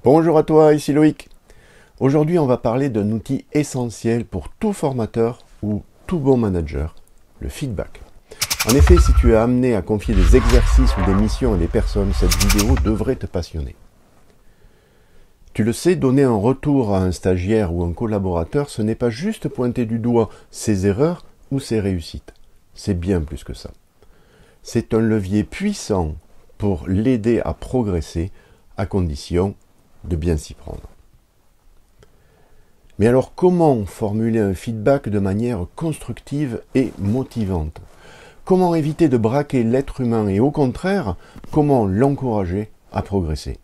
Bonjour à toi, ici Loïc. Aujourd'hui, on va parler d'un outil essentiel pour tout formateur ou tout bon manager, le feedback. En effet, si tu es amené à confier des exercices ou des missions à des personnes, cette vidéo devrait te passionner. Tu le sais, donner un retour à un stagiaire ou un collaborateur, ce n'est pas juste pointer du doigt ses erreurs ou ses réussites. C'est bien plus que ça. C'est un levier puissant pour l'aider à progresser, à condition de bien s'y prendre. Mais alors comment formuler un feedback de manière constructive et motivante? Comment éviter de braquer l'être humain et au contraire, comment l'encourager à progresser?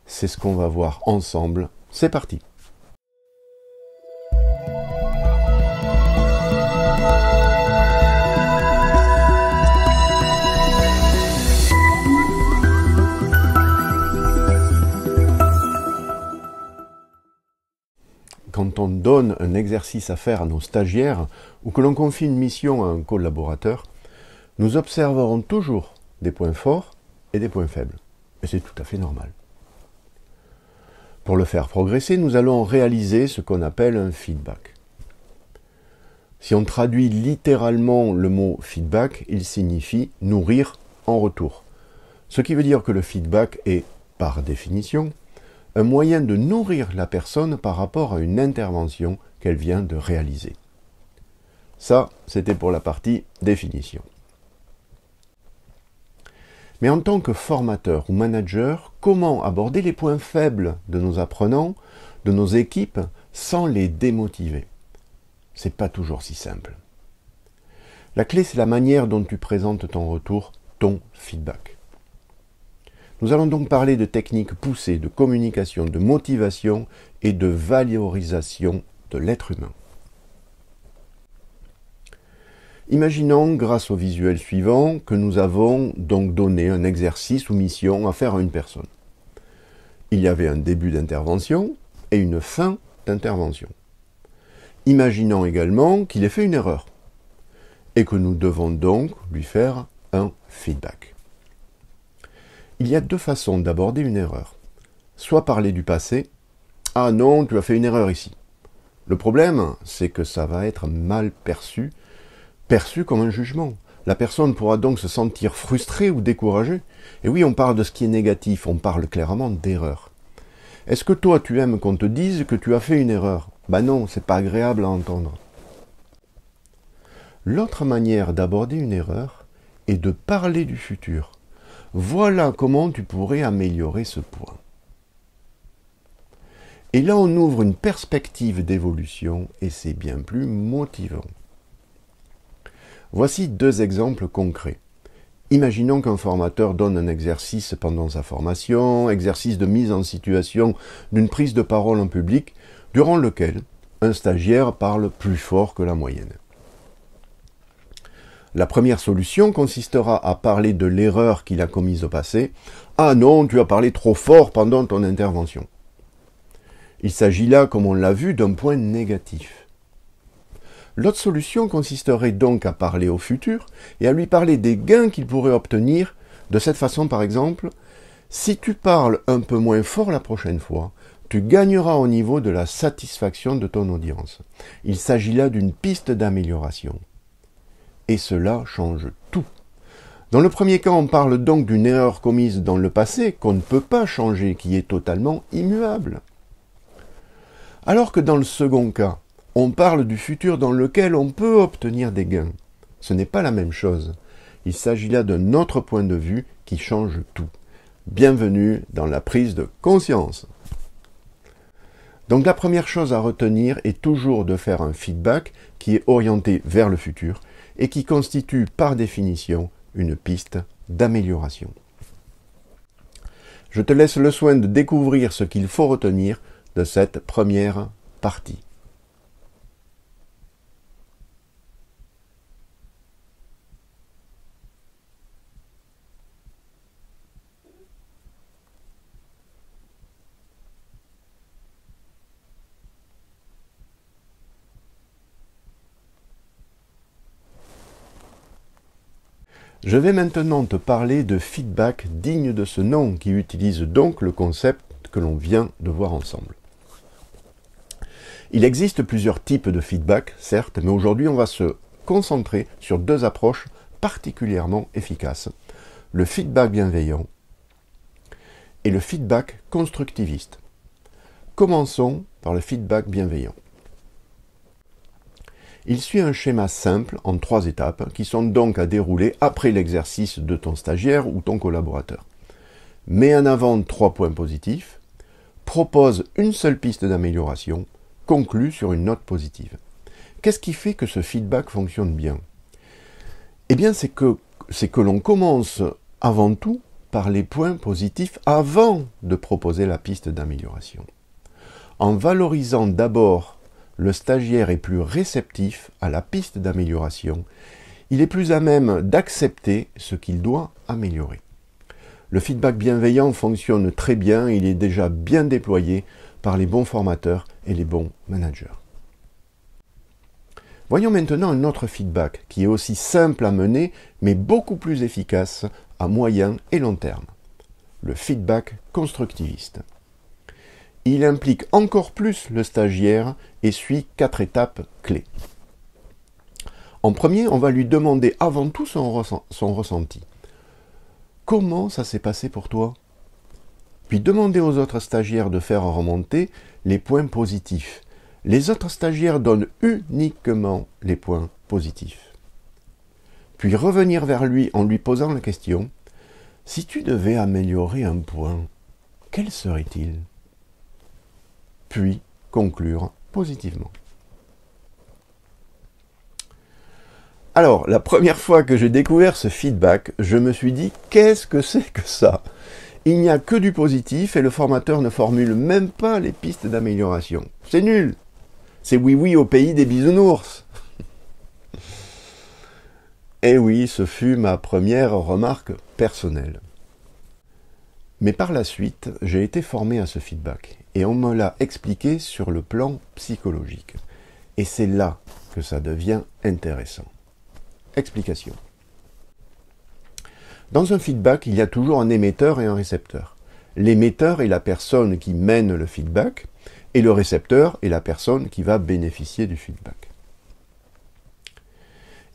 C'est ce qu'on va voir ensemble. C'est parti! Quand on donne un exercice à faire à nos stagiaires ou que l'on confie une mission à un collaborateur, nous observerons toujours des points forts et des points faibles. Et c'est tout à fait normal. Pour le faire progresser, nous allons réaliser ce qu'on appelle un feedback. Si on traduit littéralement le mot feedback, il signifie nourrir en retour. Ce qui veut dire que le feedback est, par définition, un moyen de nourrir la personne par rapport à une intervention qu'elle vient de réaliser. Ça, c'était pour la partie définition. Mais en tant que formateur ou manager, comment aborder les points faibles de nos apprenants, de nos équipes, sans les démotiver? C'est pas toujours si simple. La clé, c'est la manière dont tu présentes ton retour, ton feedback. Nous allons donc parler de techniques poussées de communication, de motivation et de valorisation de l'être humain. Imaginons, grâce au visuel suivant, que nous avons donc donné un exercice ou mission à faire à une personne. Il y avait un début d'intervention et une fin d'intervention. Imaginons également qu'il ait fait une erreur et que nous devons donc lui faire un feedback. Il y a deux façons d'aborder une erreur. Soit parler du passé. « Ah non, tu as fait une erreur ici. » Le problème, c'est que ça va être mal perçu comme un jugement. La personne pourra donc se sentir frustrée ou découragée. Et oui, on parle de ce qui est négatif, on parle clairement d'erreur. Est-ce que toi, tu aimes qu'on te dise que tu as fait une erreur? Ben non, c'est pas agréable à entendre. L'autre manière d'aborder une erreur est de parler du futur. Voilà comment tu pourrais améliorer ce point. Et là, on ouvre une perspective d'évolution et c'est bien plus motivant. Voici deux exemples concrets. Imaginons qu'un formateur donne un exercice pendant sa formation, exercice de mise en situation d'une prise de parole en public, durant lequel un stagiaire parle plus fort que la moyenne. La première solution consistera à parler de l'erreur qu'il a commise au passé. « Ah non, tu as parlé trop fort pendant ton intervention. » Il s'agit là, comme on l'a vu, d'un point négatif. L'autre solution consisterait donc à parler au futur et à lui parler des gains qu'il pourrait obtenir. De cette façon, par exemple, si tu parles un peu moins fort la prochaine fois, tu gagneras au niveau de la satisfaction de ton audience. Il s'agit là d'une piste d'amélioration. Et cela change tout. Dans le premier cas, on parle donc d'une erreur commise dans le passé qu'on ne peut pas changer, qui est totalement immuable. Alors que dans le second cas, on parle du futur dans lequel on peut obtenir des gains. Ce n'est pas la même chose. Il s'agit là d'un autre point de vue qui change tout. Bienvenue dans la prise de conscience. Donc la première chose à retenir est toujours de faire un feedback qui est orienté vers le futur et qui constitue par définition une piste d'amélioration. Je te laisse le soin de découvrir ce qu'il faut retenir de cette première partie. Je vais maintenant te parler de feedback digne de ce nom, qui utilise donc le concept que l'on vient de voir ensemble. Il existe plusieurs types de feedback, certes, mais aujourd'hui on va se concentrer sur deux approches particulièrement efficaces. Le feedback bienveillant et le feedback constructiviste. Commençons par le feedback bienveillant. Il suit un schéma simple en 3 étapes qui sont donc à dérouler après l'exercice de ton stagiaire ou ton collaborateur. Mets en avant 3 points positifs, propose une seule piste d'amélioration, conclut sur une note positive. Qu'est-ce qui fait que ce feedback fonctionne bien? Eh bien, c'est que l'on commence avant tout par les points positifs avant de proposer la piste d'amélioration. En valorisant d'abord le stagiaire est plus réceptif à la piste d'amélioration, il est plus à même d'accepter ce qu'il doit améliorer. Le feedback bienveillant fonctionne très bien, il est déjà bien déployé par les bons formateurs et les bons managers. Voyons maintenant un autre feedback qui est aussi simple à mener mais beaucoup plus efficace à moyen et long terme. Le feedback constructiviste. Il implique encore plus le stagiaire et suit 4 étapes clés. En premier, on va lui demander avant tout son ressenti. Comment ça s'est passé pour toi? Puis demander aux autres stagiaires de faire remonter les points positifs. Les autres stagiaires donnent uniquement les points positifs. Puis revenir vers lui en lui posant la question « Si tu devais améliorer un point, quel serait-il » Puis conclure positivement. Alors, la première fois que j'ai découvert ce feedback, je me suis dit « Qu'est-ce que c'est que ça ?» Il n'y a que du positif et le formateur ne formule même pas les pistes d'amélioration. C'est nul. C'est oui-oui au pays des bisounours. Et oui, ce fut ma première remarque personnelle. Mais par la suite, j'ai été formé à ce feedback et on me l'a expliqué sur le plan psychologique. Et c'est là que ça devient intéressant. Explication. Dans un feedback, il y a toujours un émetteur et un récepteur. L'émetteur est la personne qui mène le feedback et le récepteur est la personne qui va bénéficier du feedback.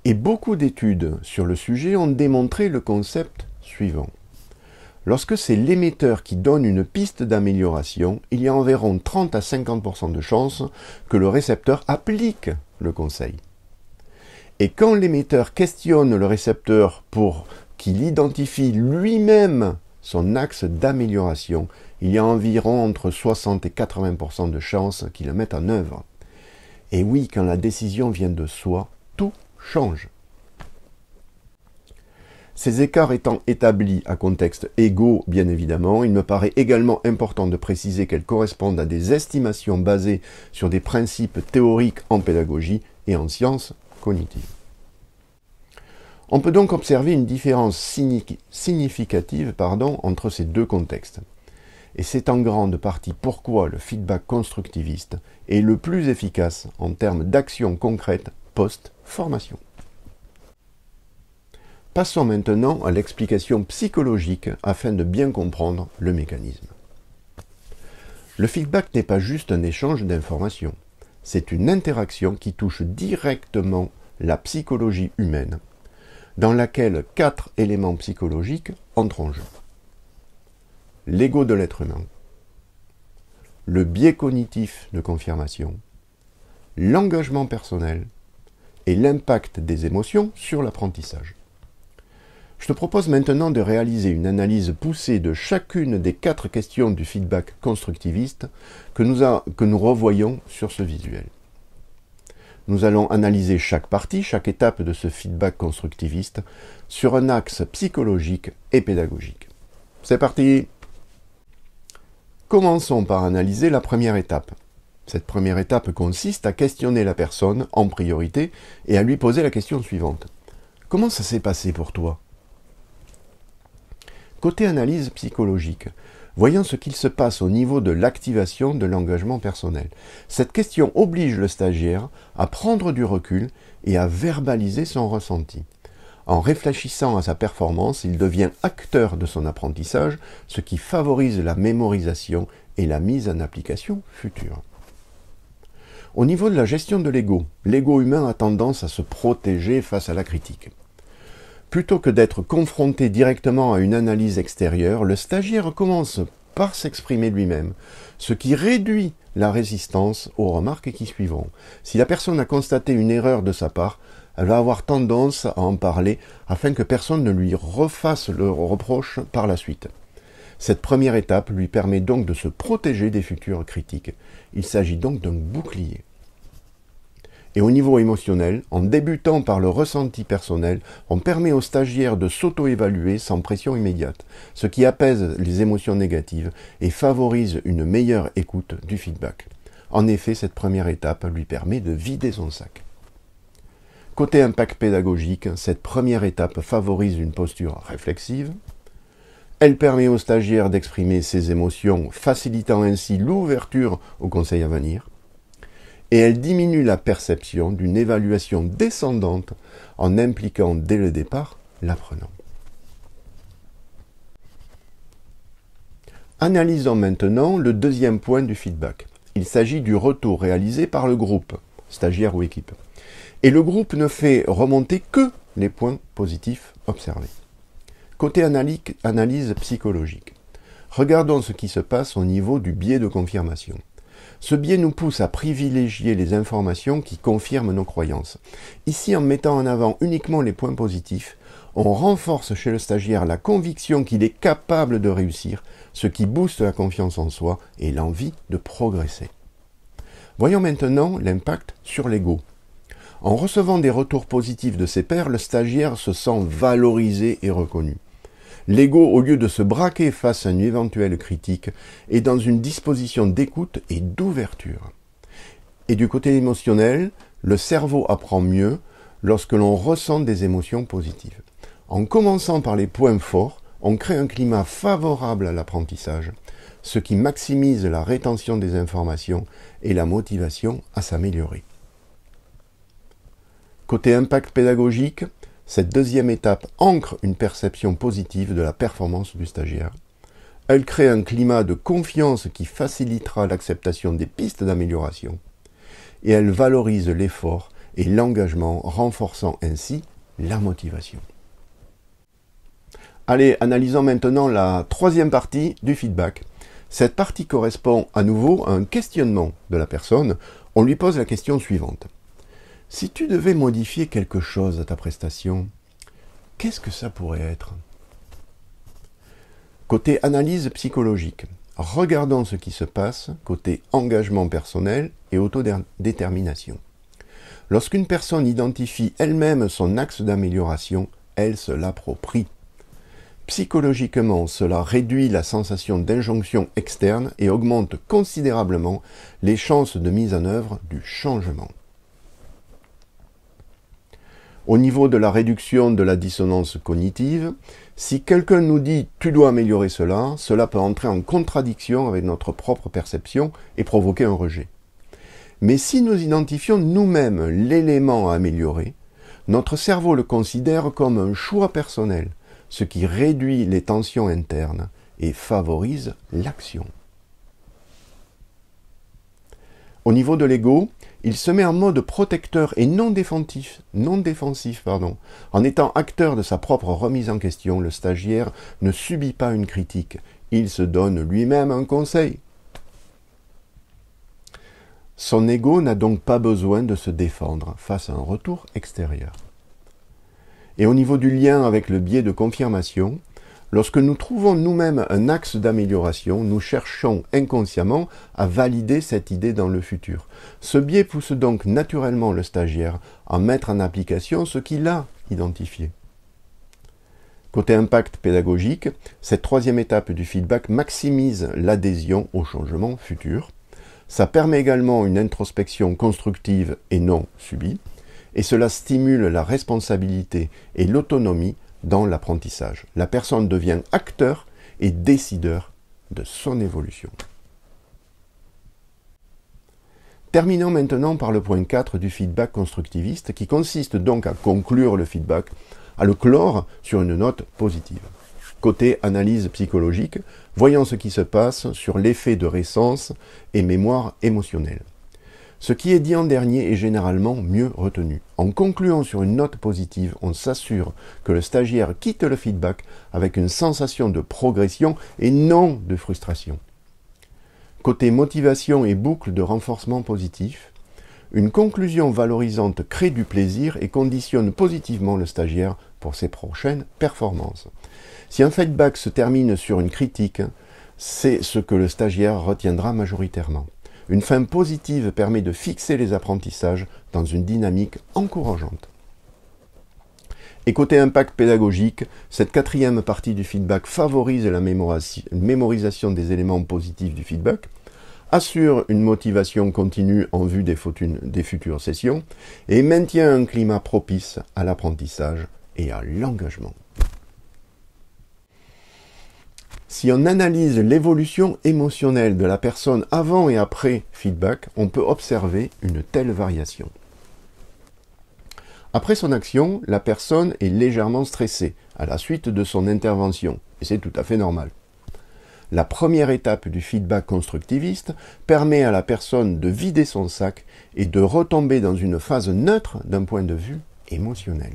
Et beaucoup d'études sur le sujet ont démontré le concept suivant. Lorsque c'est l'émetteur qui donne une piste d'amélioration, il y a environ 30 à 50% de chances que le récepteur applique le conseil. Et quand l'émetteur questionne le récepteur pour qu'il identifie lui-même son axe d'amélioration, il y a environ entre 60 et 80% de chances qu'il le mette en œuvre. Et oui, quand la décision vient de soi, tout change. Ces écarts étant établis à contexte égaux, bien évidemment, il me paraît également important de préciser qu'elles correspondent à des estimations basées sur des principes théoriques en pédagogie et en sciences cognitives. On peut donc observer une différence significative entre ces deux contextes. Et c'est en grande partie pourquoi le feedback constructiviste est le plus efficace en termes d'action concrète post-formation. Passons maintenant à l'explication psychologique afin de bien comprendre le mécanisme. Le feedback n'est pas juste un échange d'informations, c'est une interaction qui touche directement la psychologie humaine, dans laquelle 4 éléments psychologiques entrent en jeu. L'ego de l'être humain, le biais cognitif de confirmation, l'engagement personnel et l'impact des émotions sur l'apprentissage. Je te propose maintenant de réaliser une analyse poussée de chacune des 4 questions du feedback constructiviste que nous revoyons sur ce visuel. Nous allons analyser chaque partie, chaque étape de ce feedback constructiviste sur un axe psychologique et pédagogique. C'est parti! Commençons par analyser la première étape. Cette première étape consiste à questionner la personne en priorité et à lui poser la question suivante. Comment ça s'est passé pour toi? Côté analyse psychologique, voyons ce qu'il se passe au niveau de l'activation de l'engagement personnel. Cette question oblige le stagiaire à prendre du recul et à verbaliser son ressenti. En réfléchissant à sa performance, il devient acteur de son apprentissage, ce qui favorise la mémorisation et la mise en application future. Au niveau de la gestion de l'ego humain a tendance à se protéger face à la critique. Plutôt que d'être confronté directement à une analyse extérieure, le stagiaire commence par s'exprimer lui-même, ce qui réduit la résistance aux remarques qui suivront. Si la personne a constaté une erreur de sa part, elle va avoir tendance à en parler afin que personne ne lui refasse le reproche par la suite. Cette première étape lui permet donc de se protéger des futures critiques. Il s'agit donc d'un bouclier. Et au niveau émotionnel, en débutant par le ressenti personnel, on permet aux stagiaires de s'auto-évaluer sans pression immédiate, ce qui apaise les émotions négatives et favorise une meilleure écoute du feedback. En effet, cette première étape lui permet de vider son sac. Côté impact pédagogique, cette première étape favorise une posture réflexive. Elle permet aux stagiaires d'exprimer ses émotions, facilitant ainsi l'ouverture aux conseils à venir. Et elle diminue la perception d'une évaluation descendante en impliquant dès le départ l'apprenant. Analysons maintenant le deuxième point du feedback. Il s'agit du retour réalisé par le groupe, stagiaire ou équipe. Et le groupe ne fait remonter que les points positifs observés. Côté analyse psychologique, regardons ce qui se passe au niveau du biais de confirmation. Ce biais nous pousse à privilégier les informations qui confirment nos croyances. Ici, en mettant en avant uniquement les points positifs, on renforce chez le stagiaire la conviction qu'il est capable de réussir, ce qui booste la confiance en soi et l'envie de progresser. Voyons maintenant l'impact sur l'ego. En recevant des retours positifs de ses pairs, le stagiaire se sent valorisé et reconnu. L'ego, au lieu de se braquer face à une éventuelle critique, est dans une disposition d'écoute et d'ouverture. Et du côté émotionnel, le cerveau apprend mieux lorsque l'on ressent des émotions positives. En commençant par les points forts, on crée un climat favorable à l'apprentissage, ce qui maximise la rétention des informations et la motivation à s'améliorer. Côté impact pédagogique, cette deuxième étape ancre une perception positive de la performance du stagiaire. Elle crée un climat de confiance qui facilitera l'acceptation des pistes d'amélioration. Et elle valorise l'effort et l'engagement, renforçant ainsi la motivation. Allez, analysons maintenant la troisième partie du feedback. Cette partie correspond à nouveau à un questionnement de la personne. On lui pose la question suivante. Si tu devais modifier quelque chose à ta prestation, qu'est-ce que ça pourrait être? Côté analyse psychologique, regardons ce qui se passe côté engagement personnel et autodétermination. Lorsqu'une personne identifie elle-même son axe d'amélioration, elle se l'approprie. Psychologiquement, cela réduit la sensation d'injonction externe et augmente considérablement les chances de mise en œuvre du changement. Au niveau de la réduction de la dissonance cognitive, si quelqu'un nous dit « tu dois améliorer cela », cela peut entrer en contradiction avec notre propre perception et provoquer un rejet. Mais si nous identifions nous-mêmes l'élément à améliorer, notre cerveau le considère comme un choix personnel, ce qui réduit les tensions internes et favorise l'action. Au niveau de l'ego, il se met en mode protecteur et non défensif, En étant acteur de sa propre remise en question, le stagiaire ne subit pas une critique, il se donne lui-même un conseil. Son ego n'a donc pas besoin de se défendre face à un retour extérieur. Et au niveau du lien avec le biais de confirmation, lorsque nous trouvons nous-mêmes un axe d'amélioration, nous cherchons inconsciemment à valider cette idée dans le futur. Ce biais pousse donc naturellement le stagiaire à mettre en application ce qu'il a identifié. Côté impact pédagogique, cette troisième étape du feedback maximise l'adhésion au changement futur. Ça permet également une introspection constructive et non subie, et cela stimule la responsabilité et l'autonomie dans l'apprentissage. La personne devient acteur et décideur de son évolution. Terminons maintenant par le point 4 du feedback constructiviste qui consiste donc à conclure le feedback à le clore sur une note positive. Côté analyse psychologique, voyons ce qui se passe sur l'effet de récence et mémoire émotionnelle. Ce qui est dit en dernier est généralement mieux retenu. En concluant sur une note positive, on s'assure que le stagiaire quitte le feedback avec une sensation de progression et non de frustration. Côté motivation et boucle de renforcement positif, une conclusion valorisante crée du plaisir et conditionne positivement le stagiaire pour ses prochaines performances. Si un feedback se termine sur une critique, c'est ce que le stagiaire retiendra majoritairement. Une fin positive permet de fixer les apprentissages dans une dynamique encourageante. Et côté impact pédagogique, cette quatrième partie du feedback favorise la mémorisation des éléments positifs du feedback, assure une motivation continue en vue des futures sessions et maintient un climat propice à l'apprentissage et à l'engagement. Si on analyse l'évolution émotionnelle de la personne avant et après feedback, on peut observer une telle variation. Après son action, la personne est légèrement stressée à la suite de son intervention, et c'est tout à fait normal. La première étape du feedback constructiviste permet à la personne de vider son sac et de retomber dans une phase neutre d'un point de vue émotionnel.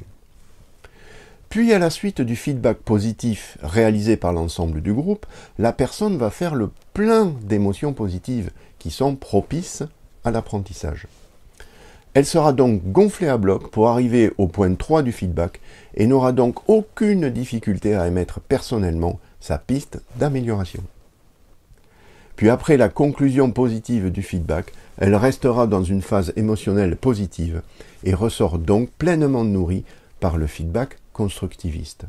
Puis à la suite du feedback positif réalisé par l'ensemble du groupe, la personne va faire le plein d'émotions positives qui sont propices à l'apprentissage. Elle sera donc gonflée à bloc pour arriver au point 3 du feedback et n'aura donc aucune difficulté à émettre personnellement sa piste d'amélioration. Puis après la conclusion positive du feedback, elle restera dans une phase émotionnelle positive et ressort donc pleinement nourrie par le feedback constructiviste.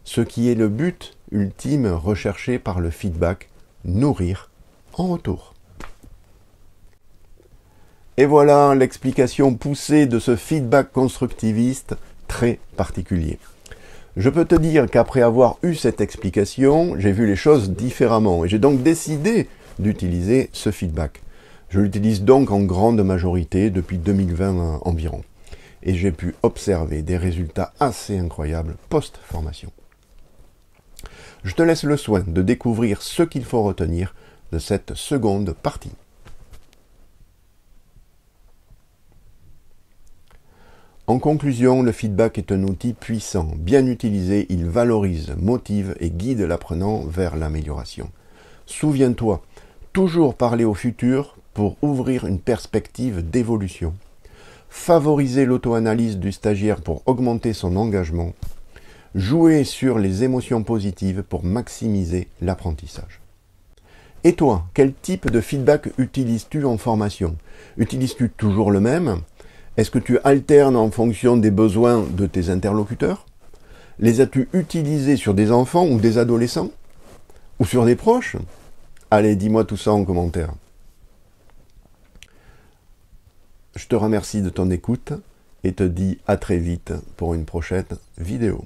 Ce qui est le but ultime recherché par le feedback, nourrir en retour. Et voilà l'explication poussée de ce feedback constructiviste très particulier. Je peux te dire qu'après avoir eu cette explication, j'ai vu les choses différemment et j'ai donc décidé d'utiliser ce feedback. Je l'utilise donc en grande majorité depuis 2020 environ. Et j'ai pu observer des résultats assez incroyables post-formation. Je te laisse le soin de découvrir ce qu'il faut retenir de cette seconde partie. En conclusion, le feedback est un outil puissant. Bien utilisé, il valorise, motive et guide l'apprenant vers l'amélioration. Souviens-toi, toujours parler au futur pour ouvrir une perspective d'évolution. Favoriser l'auto-analyse du stagiaire pour augmenter son engagement. Jouer sur les émotions positives pour maximiser l'apprentissage. Et toi, quel type de feedback utilises-tu en formation? Utilises-tu toujours le même? Est-ce que tu alternes en fonction des besoins de tes interlocuteurs? Les as-tu utilisés sur des enfants ou des adolescents? Ou sur des proches? Allez, dis-moi tout ça en commentaire. Je te remercie de ton écoute et te dis à très vite pour une prochaine vidéo.